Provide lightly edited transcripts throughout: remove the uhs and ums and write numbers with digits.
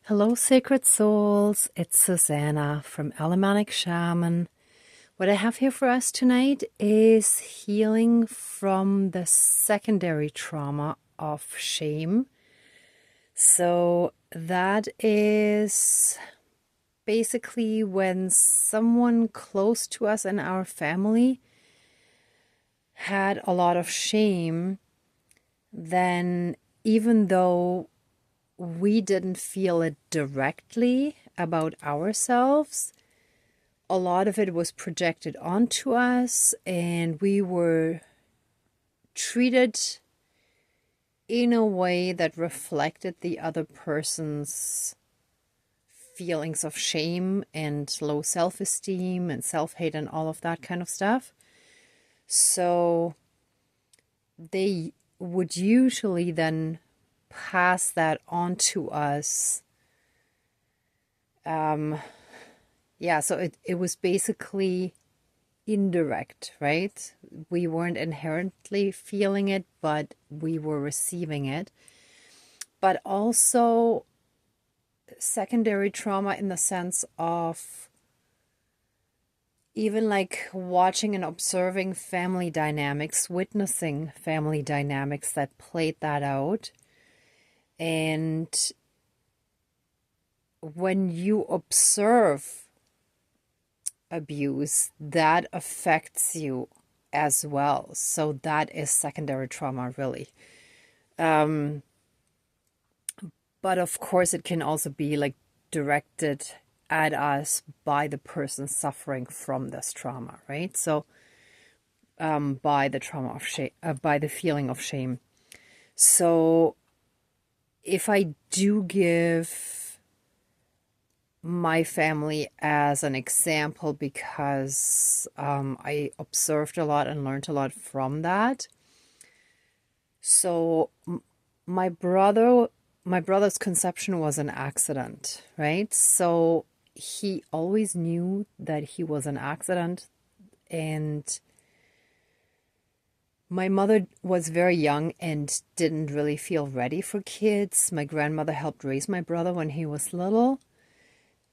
Hello, sacred souls. It's Susanna from Alamanic Shaman. What I have here for us tonight is healing from the secondary trauma of shame. So that is basically when someone close to us in our family had a lot of shame, then even though we didn't feel it directly about ourselves, a lot of it was projected onto us, and we were treated in a way that reflected the other person's feelings of shame and low self-esteem and self-hate and all of that kind of stuff. So they would usually then pass that on to us. So it was basically indirect, right? We weren't inherently feeling it, but we were receiving it. But also secondary trauma in the sense of even like watching and observing family dynamics, witnessing family dynamics that played that out. And when you observe abuse, that affects you as well. So that is secondary trauma, really. But of course, it can also be like directed at us by the person suffering from this trauma, right? So by the trauma of shame, by the feeling of shame. So if I do give my family as an example, because I observed a lot and learned a lot from that. So my brother's conception was an accident, right? So he always knew that he was an accident, and my mother was very young and didn't really feel ready for kids. My grandmother helped raise my brother when he was little.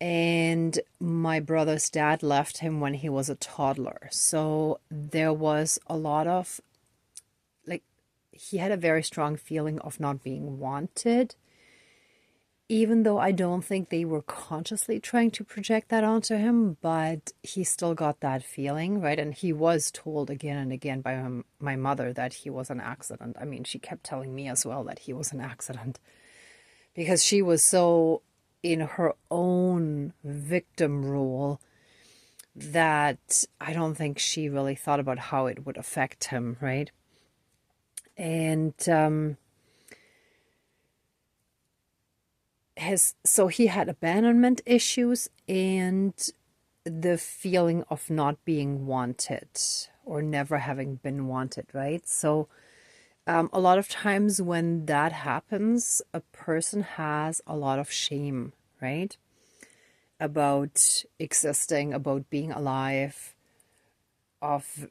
And my brother's dad left him when he was a toddler. So there was a lot of, like, he had a very strong feeling of not being wanted, even though I don't think they were consciously trying to project that onto him, but he still got that feeling, right? And he was told again and again by my mother that he was an accident. I mean, she kept telling me as well that he was an accident because she was so in her own victim role that I don't think she really thought about how it would affect him, right? And so he had abandonment issues and the feeling of not being wanted or never having been wanted, right? So a lot of times when that happens, a person has a lot of shame, right? About existing, about being alive, of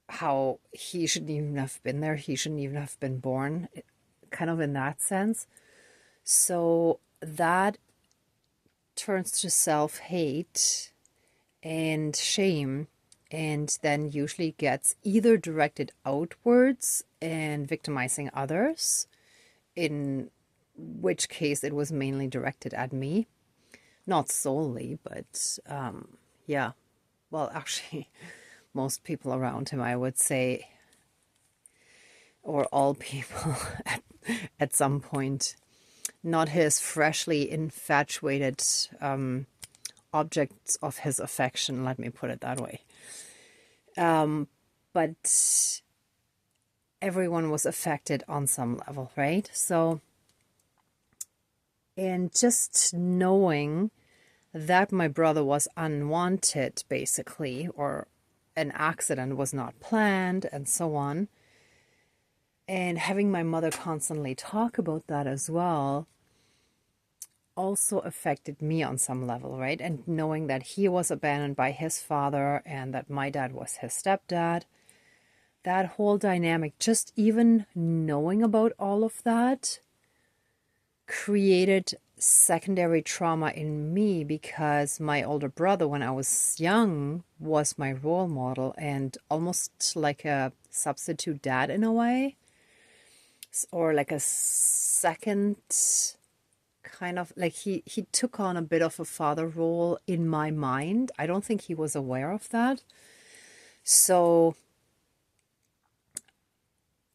how he shouldn't even have been there, he shouldn't even have been born, kind of in that sense. So that turns to self-hate and shame, and then usually gets either directed outwards and victimizing others, in which case it was mainly directed at me. Not solely, but yeah. Well, actually, most people around him, I would say, or all people at some point. Not his freshly infatuated objects of his affection, let me put it that way. But everyone was affected on some level, right? So, and just knowing that my brother was unwanted, basically, or an accident was not planned, and so on, and having my mother constantly talk about that as well, also affected me on some level, right? And knowing that he was abandoned by his father and that my dad was his stepdad, that whole dynamic, just even knowing about all of that created secondary trauma in me because my older brother, when I was young, was my role model and almost like a substitute dad in a way, or like a second kind of like he took on a bit of a father role in my mind. I don't think he was aware of that. So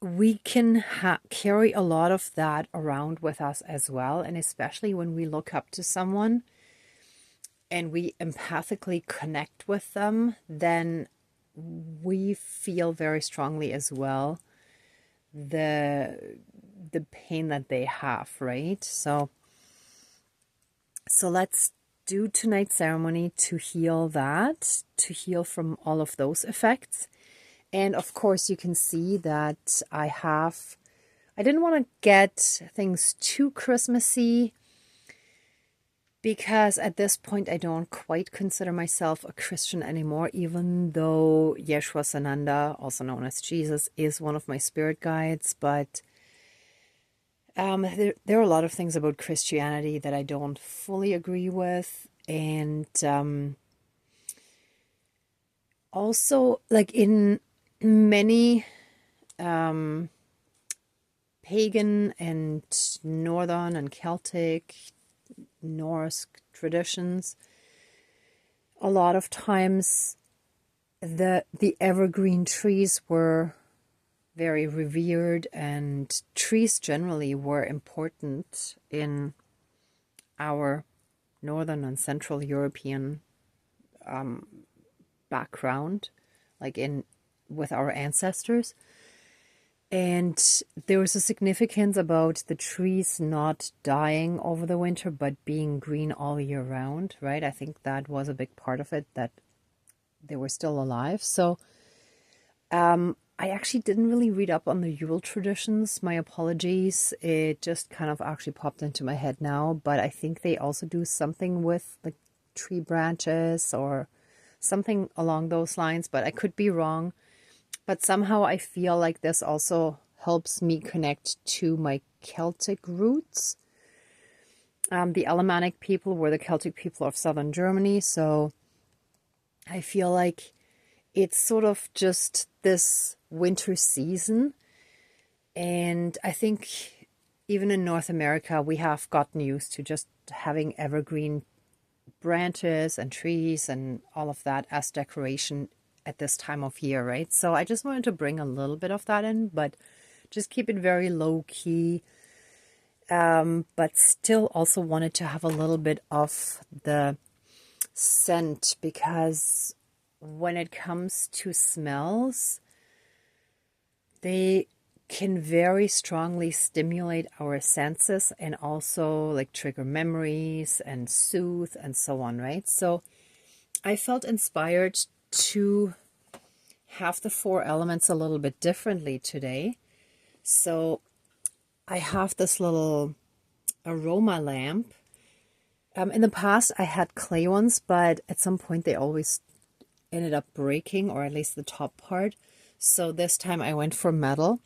we can carry a lot of that around with us as well. And especially when we look up to someone and we empathically connect with them, then we feel very strongly as well the pain that they have, right? So let's do tonight's ceremony to heal that, to heal from all of those effects. And of course, you can see that I didn't want to get things too Christmassy because at this point I don't quite consider myself a Christian anymore, even though Yeshua Sananda, also known as Jesus, is one of my spirit guides. But there are a lot of things about Christianity that I don't fully agree with. And also, like in many pagan and Northern and Celtic, Norse traditions, a lot of times the evergreen trees were very revered, and trees generally were important in our Northern and Central European background, like with our ancestors. And there was a significance about the trees not dying over the winter, but being green all year round, right? I think that was a big part of it, that they were still alive. So I actually didn't really read up on the Yule traditions. My apologies. It just kind of actually popped into my head now. But I think they also do something with the tree branches or something along those lines. But I could be wrong. But somehow I feel like this also helps me connect to my Celtic roots. The Alemannic people were the Celtic people of southern Germany. So I feel like it's sort of just this winter season. And I think even in North America, we have gotten used to just having evergreen branches and trees and all of that as decoration at this time of year, right? So I just wanted to bring a little bit of that in, but just keep it very low key. But still also wanted to have a little bit of the scent, because when it comes to smells, they can very strongly stimulate our senses and also like trigger memories and soothe and so on, right? So I felt inspired to have the 4 elements a little bit differently today. So I have this little aroma lamp. In the past, I had clay ones, but at some point they always ended up breaking, or at least the top part. So this time I went for metal.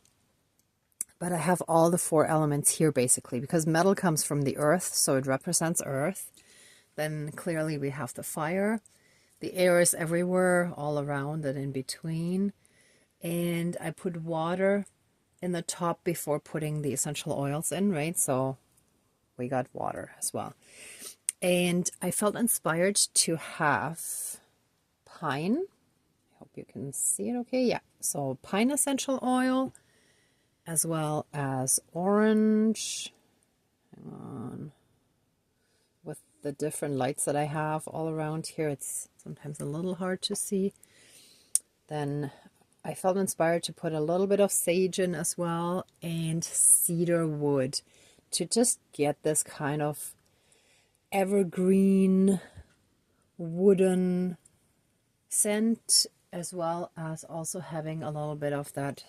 But I have all the 4 elements here basically, because metal comes from the earth, so it represents earth. Then clearly we have the fire. The air is everywhere, all around and in between. And I put water in the top before putting the essential oils in, right? So we got water as well. And I felt inspired to have pine. I hope you can see it okay. Yeah, so pine essential oil, as well as orange. Hang on. With the different lights that I have all around here, it's sometimes a little hard to see. Then I felt inspired to put a little bit of sage in as well, and cedar wood, to just get this kind of evergreen wooden scent, as well as also having a little bit of that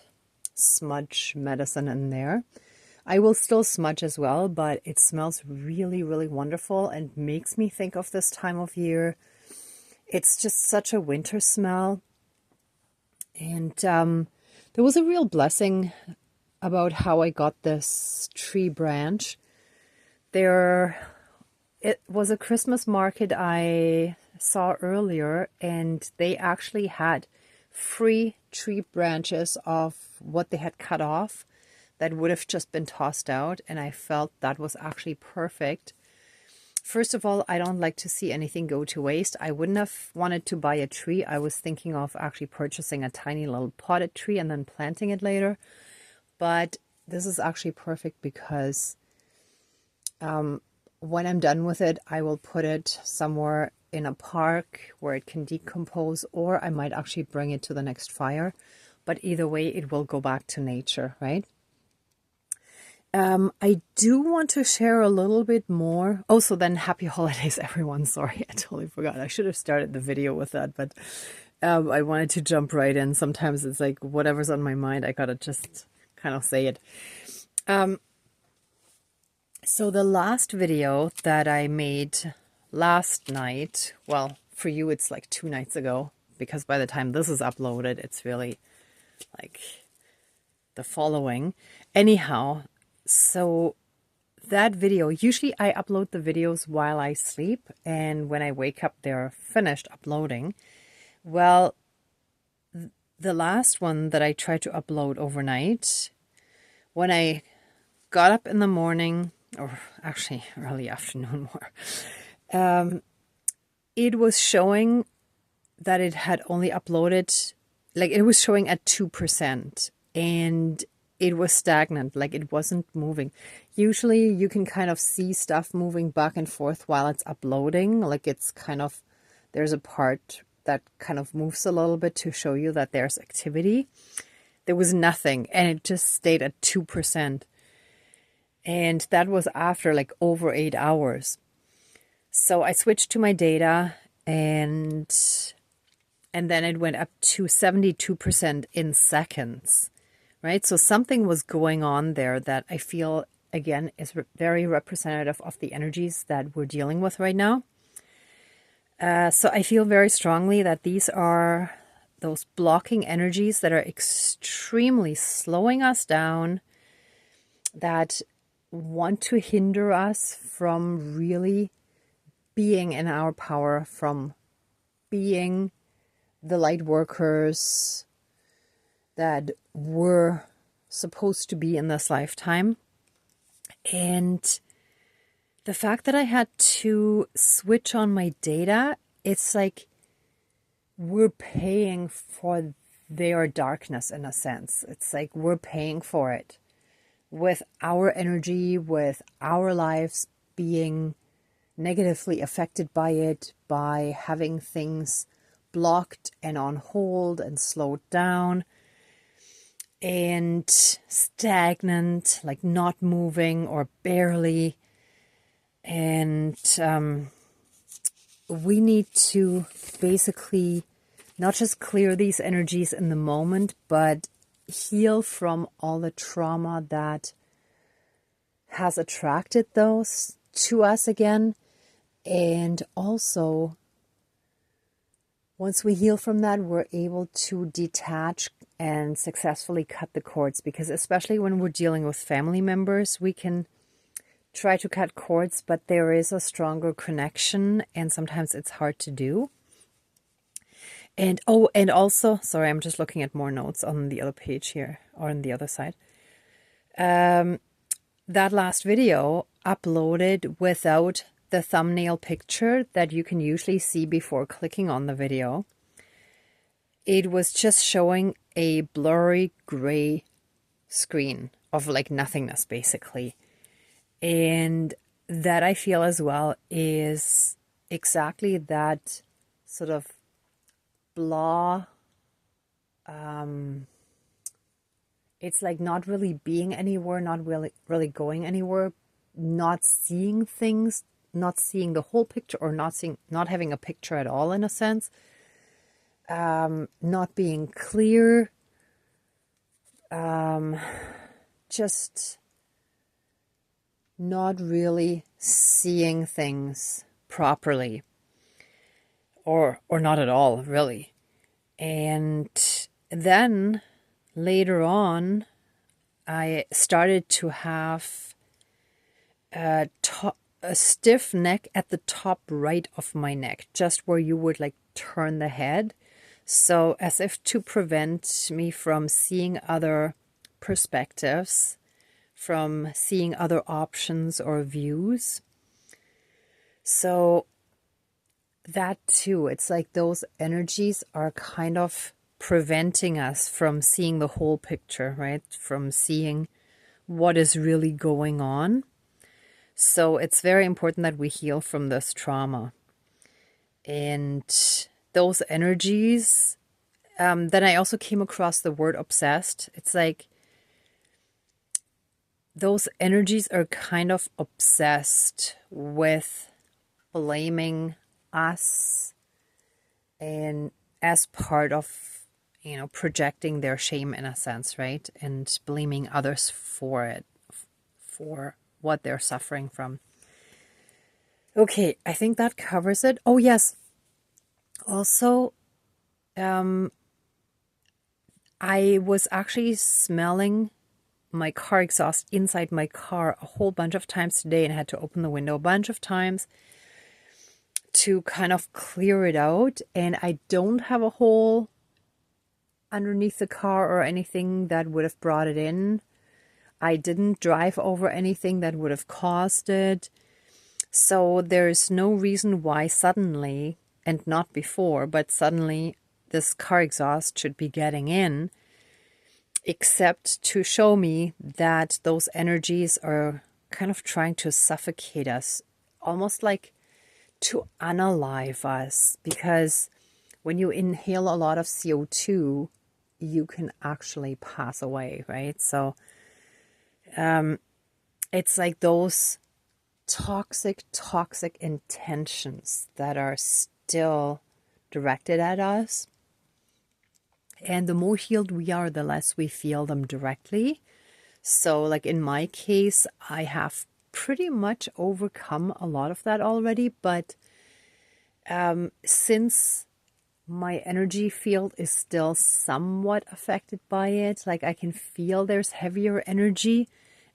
smudge medicine in there. I will still smudge as well, but it smells really, really wonderful and makes me think of this time of year. It's just such a winter smell. And there was a real blessing about how I got this tree branch. There it was a Christmas market I saw earlier, and they actually had free tree branches of what they had cut off that would have just been tossed out, and I felt that was actually perfect. First of all, I don't like to see anything go to waste. I wouldn't have wanted to buy a tree. I was thinking of actually purchasing a tiny little potted tree and then planting it later. But this is actually perfect because when I'm done with it, I will put it somewhere in a park where it can decompose, or I might actually bring it to the next fire. But either way, it will go back to nature, right? I do want to share a little bit more. Oh, so then happy holidays, everyone. Sorry, I totally forgot. I should have started the video with that, but I wanted to jump right in. Sometimes it's like whatever's on my mind, I gotta just kind of say it. So the last video that I made last night, well, for you, it's like 2 nights ago, because by the time this is uploaded, it's really like the following. Anyhow, so that video, usually I upload the videos while I sleep, and when I wake up, they're finished uploading. Well, the last one that I tried to upload overnight, when I got up in the morning, or actually early afternoon more, it was showing that it had only uploaded, like it was showing at 2%, and it was stagnant, like it wasn't moving. Usually you can kind of see stuff moving back and forth while it's uploading, like it's kind of, there's a part that kind of moves a little bit to show you that there's activity. There was nothing, and it just stayed at 2%. And that was after like over 8 hours. So I switched to my data, and then it went up to 72% in seconds, right? So something was going on there that I feel, again, is very representative of the energies that we're dealing with right now. So I feel very strongly that these are those blocking energies that are extremely slowing us down, that want to hinder us from really being in our power, from being the light workers that we're supposed to be in this lifetime. And the fact that I had to switch on my data, it's like we're paying for their darkness in a sense. It's like we're paying for it with our energy, with our lives being negatively affected by it, by having things blocked and on hold and slowed down and stagnant, like not moving or barely. And we need to basically not just clear these energies in the moment, but heal from all the trauma that has attracted those to us again. And also, once we heal from that, we're able to detach and successfully cut the cords, because especially when we're dealing with family members, we can try to cut cords, but there is a stronger connection, and sometimes it's hard to do. And oh, and also, sorry, I'm just looking at more notes on the other page here, or on the other side. That last video uploaded without the thumbnail picture that you can usually see before clicking on the video. It was just showing a blurry gray screen of like nothingness, basically. And that, I feel as well, is exactly that sort of blah. It's like not really being anywhere, not really going anywhere, not seeing things, not seeing the whole picture, or not having a picture at all, in a sense. Not being clear. Just not really seeing things properly, or not at all, really. And then later on, I started to have a stiff neck at the top right of my neck, just where you would like turn the head. So as if to prevent me from seeing other perspectives, from seeing other options or views. So that too, it's like those energies are kind of preventing us from seeing the whole picture, right? From seeing what is really going on. So it's very important that we heal from this trauma. And those energies, then I also came across the word obsessed. It's like those energies are kind of obsessed with blaming us and as part of, projecting their shame in a sense, right? And blaming others for it, for what they're suffering from. Okay, I think that covers it. Oh, yes. Also, I was actually smelling my car exhaust inside my car a whole bunch of times today and had to open the window a bunch of times to kind of clear it out. And I don't have a hole underneath the car or anything that would have brought it in. I didn't drive over anything that would have caused it. So there's no reason why suddenly, and not before, but suddenly this car exhaust should be getting in, except to show me that those energies are kind of trying to suffocate us, almost like to unalive us, because when you inhale a lot of CO2, you can actually pass away, right? So it's like those toxic intentions that are still directed at us. And the more healed we are, the less we feel them directly. So like in my case, I have pretty much overcome a lot of that already. But since my energy field is still somewhat affected by it, like I can feel there's heavier energy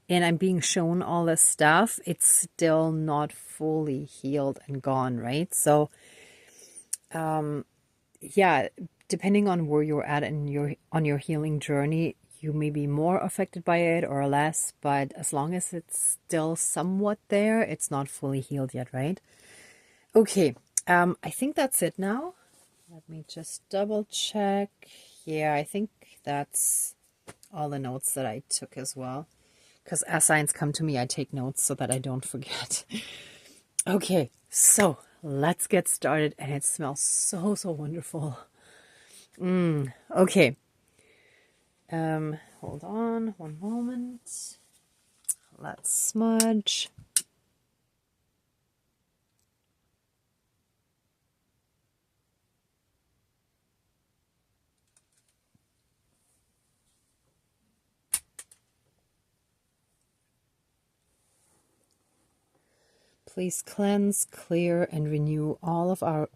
and I'm being shown all this stuff, it's still not fully healed and gone, right? So yeah, depending on where you're at in on your healing journey, you may be more affected by it or less, but as long as it's still somewhat there, it's not fully healed yet, right? Okay, I think that's it now. Let me just double check. Yeah, I think that's all the notes that I took as well. Because as signs come to me, I take notes so that I don't forget. Okay, so let's get started. And it smells so, so wonderful. Okay. Hold on one moment. Let's smudge. Please cleanse, clear, and renew all of our,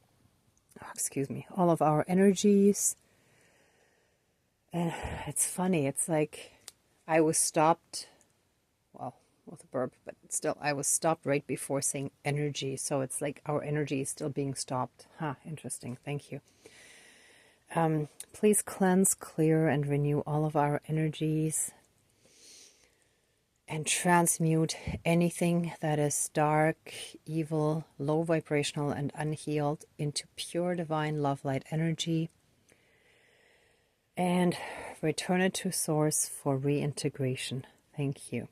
all of our energies. And it's funny, it's like I was stopped, well, with a burp, but still, I was stopped right before saying energy. So it's like our energy is still being stopped. Interesting. Thank you. Please cleanse, clear, and renew all of our energies. And transmute anything that is dark, evil, low vibrational, and unhealed into pure divine love light energy. And return it to source for reintegration. Thank you.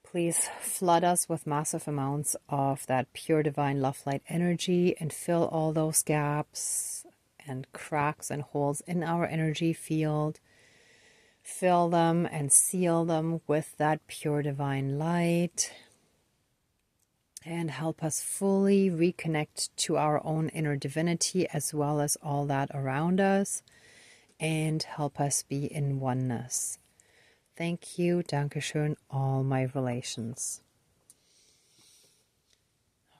Please flood us with massive amounts of that pure divine love light energy and fill all those gaps and cracks and holes in our energy field. Fill them and seal them with that pure divine light. And help us fully reconnect to our own inner divinity as well as all that around us. And help us be in oneness. Thank you, Dankeschön, all my relations.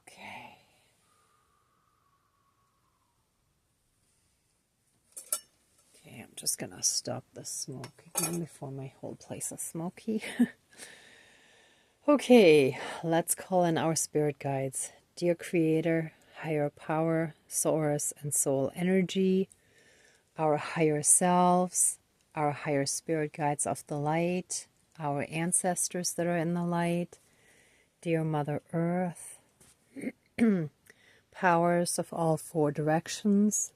Okay. Okay, I'm just going to stop the smoke again before my whole place is smoky. Okay, let's call in our spirit guides. Dear Creator, higher power, source, and soul energy, our higher selves, our higher spirit guides of the light, our ancestors that are in the light, dear Mother Earth, powers of all four directions,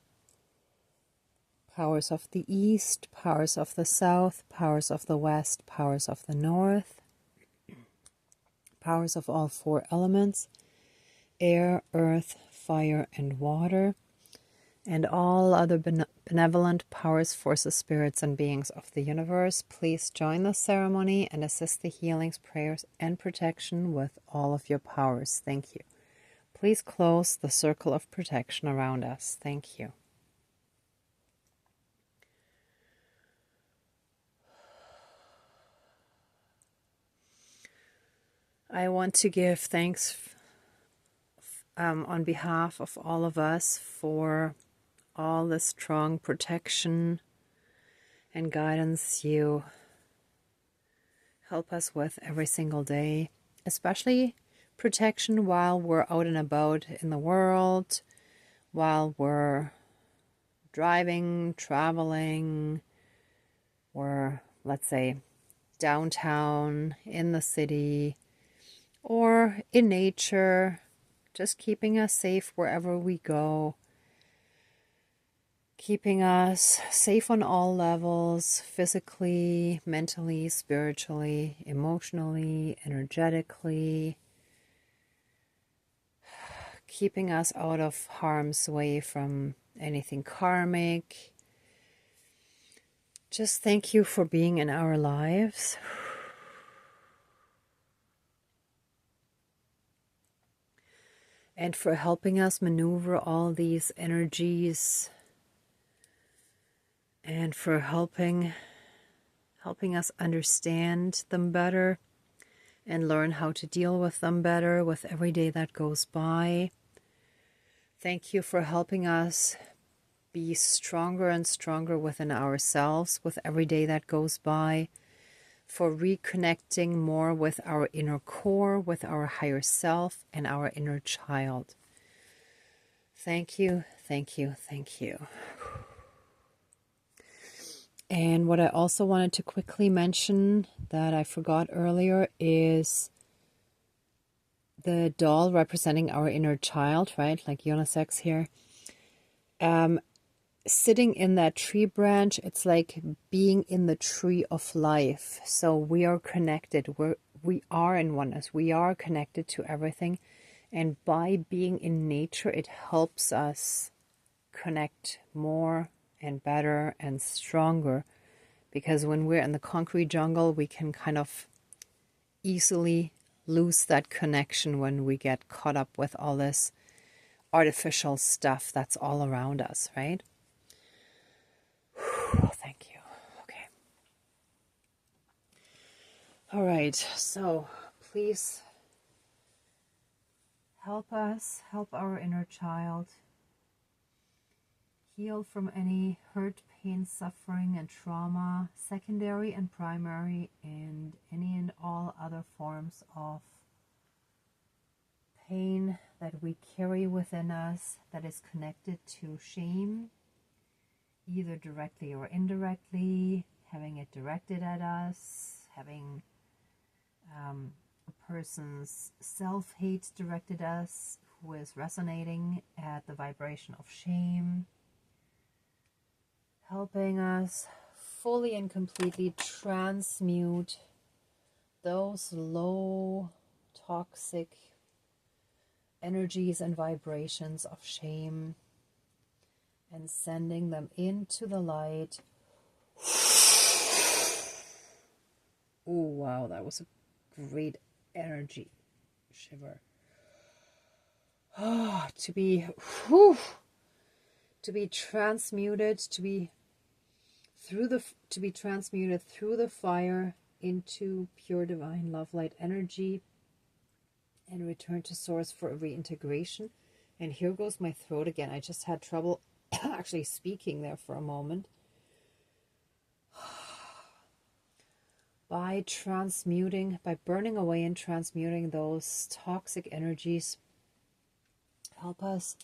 powers of the east, powers of the south, powers of the west, powers of the north, powers of all four elements, air, earth, fire, and water, and all other benevolent powers, forces, spirits, and beings of the universe, please join the ceremony and assist the healings, prayers, and protection with all of your powers. Thank you. Please close the circle of protection around us. Thank you. I want to give thanks on behalf of all of us for all the strong protection and guidance you help us with every single day, especially protection while we're out and about in the world, while we're driving, traveling, or let's say downtown, in the city, or in nature, just keeping us safe wherever we go, keeping us safe on all levels, physically, mentally, spiritually, emotionally, energetically, keeping us out of harm's way from anything karmic. Just thank you for being in our lives. And for helping us maneuver all these energies, and for helping us understand them better and learn how to deal with them better with every day that goes by. Thank you for helping us be stronger and stronger within ourselves with every day that goes by, for reconnecting more with our inner core, with our higher self and our inner child. Thank you, thank you, thank you. And what I also wanted to quickly mention that I forgot earlier is the doll representing our inner child, right? Like unisex here. Sitting in that tree branch, it's like being in the tree of life. So we are connected. We are in oneness. We are connected to everything. And by being in nature, it helps us connect more and better and stronger. Because when we're in the concrete jungle, we can kind of easily lose that connection when we get caught up with all this artificial stuff that's all around us, right? Thank you. Okay. All right. So please help us, help our inner child heal from any hurt, pain, suffering, and trauma, secondary and primary, and any and all other forms of pain that we carry within us that is connected to shame, either directly or indirectly, having it directed at us, having a person's self-hate directed at us who is resonating at the vibration of shame, helping us fully and completely transmute those low, toxic energies and vibrations of shame and sending them into the light. Oh, wow, that was a great energy shiver. Oh, to be transmuted, to be transmuted through the fire into pure divine love light energy and return to source for reintegration. And here goes my throat again. I just had trouble actually speaking there for a moment. by transmuting, by burning away and transmuting those toxic energies. Help us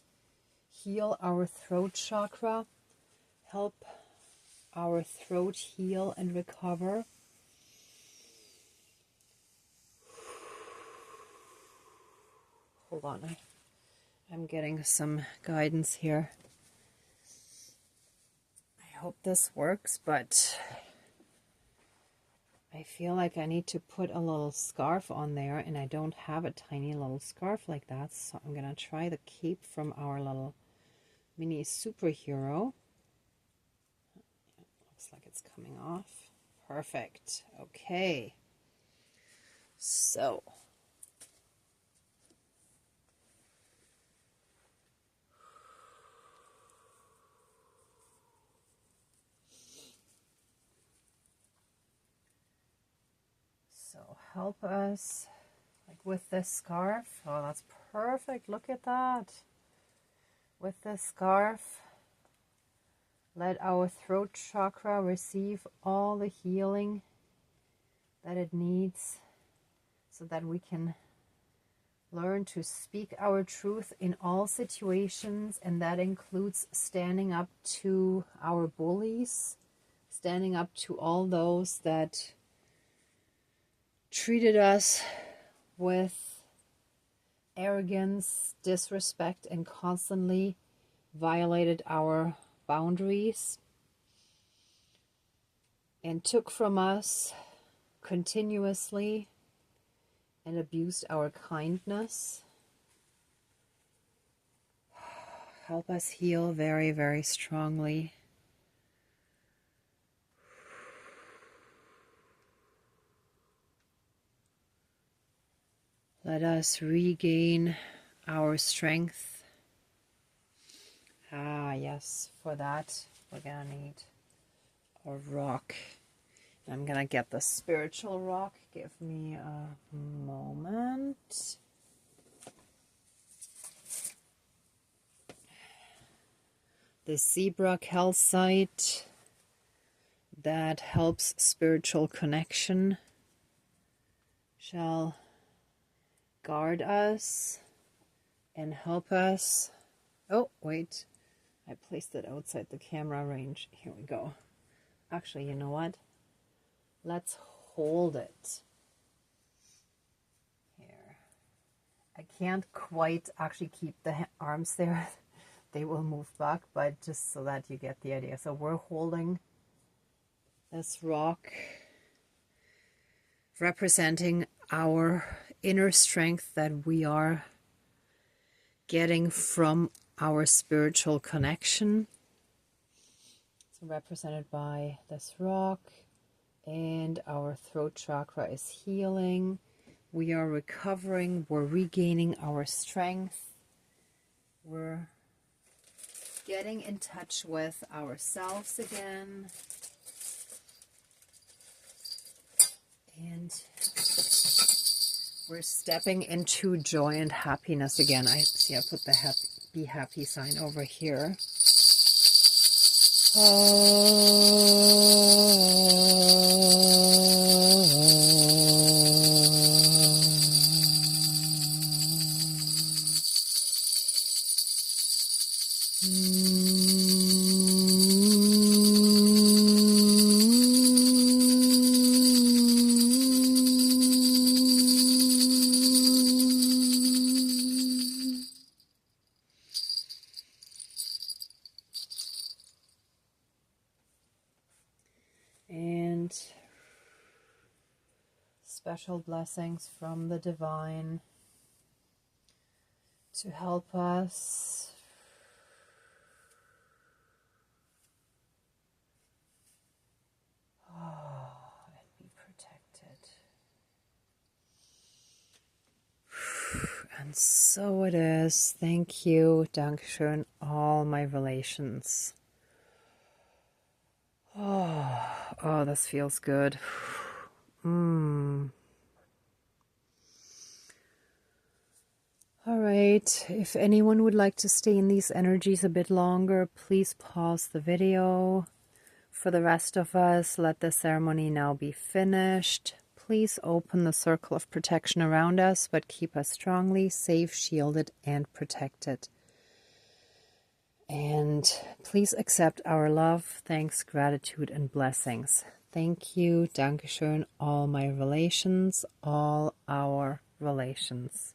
heal our throat chakra. Help our throat heal and recover. Hold on, I'm getting some guidance here. I hope this works, but I feel like I need to put a little scarf on there, and I don't have a tiny little scarf like that, so I'm gonna try the cape from our little mini superhero. Looks like it's coming off. Perfect. Okay. So help us like with this scarf. Oh, that's perfect. Look at that. With this scarf, let our throat chakra receive all the healing that it needs so that we can learn to speak our truth in all situations, and that includes standing up to our bullies, standing up to all those that treated us with arrogance, disrespect, and constantly violated our boundaries and took from us continuously and abused our kindness. Help us heal very, very strongly. Let us regain our strength. Ah, yes, for that we're gonna need a rock. I'm gonna get the spiritual rock. Give me a moment. The zebra calcite that helps spiritual connection shall guard us and help us. Oh, wait. I placed it outside the camera range. Here we go. Actually, you know what? Let's hold it. Here. I can't quite actually keep the arms there. They will move back, but just so that you get the idea. So we're holding this rock representing our inner strength that we are getting from our spiritual connection. So represented by this rock, and our throat chakra is healing. We are recovering, we're regaining our strength. We're getting in touch with ourselves again. And we're stepping into joy and happiness again. I see I put the be happy sign over here. And special blessings from the divine to help us and be protected. And so it is. Thank you. Dankeschön, all my relations. Oh, this feels good. All right, if anyone would like to stay in these energies a bit longer, please pause the video For the rest of us, let the ceremony now be finished. Please open the circle of protection around us, but keep us strongly safe, shielded, and protected. And please accept our love, thanks, gratitude, and blessings. Thank you, Dankeschön, all my relations, all our relations.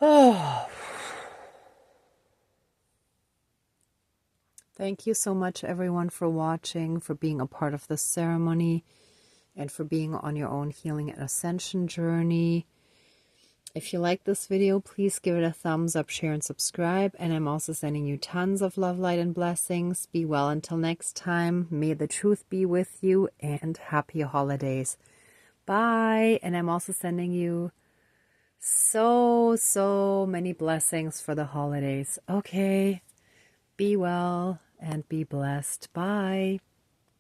Oh. Thank you so much, everyone, for watching, for being a part of this ceremony, and for being on your own healing and ascension journey. If you like this video, please give it a thumbs up, share, and subscribe. And I'm also sending you tons of love, light, and blessings. Be well until next time. May the truth be with you, and happy holidays. Bye. And I'm also sending you so many blessings for the holidays. Okay. Be well and be blessed. Bye.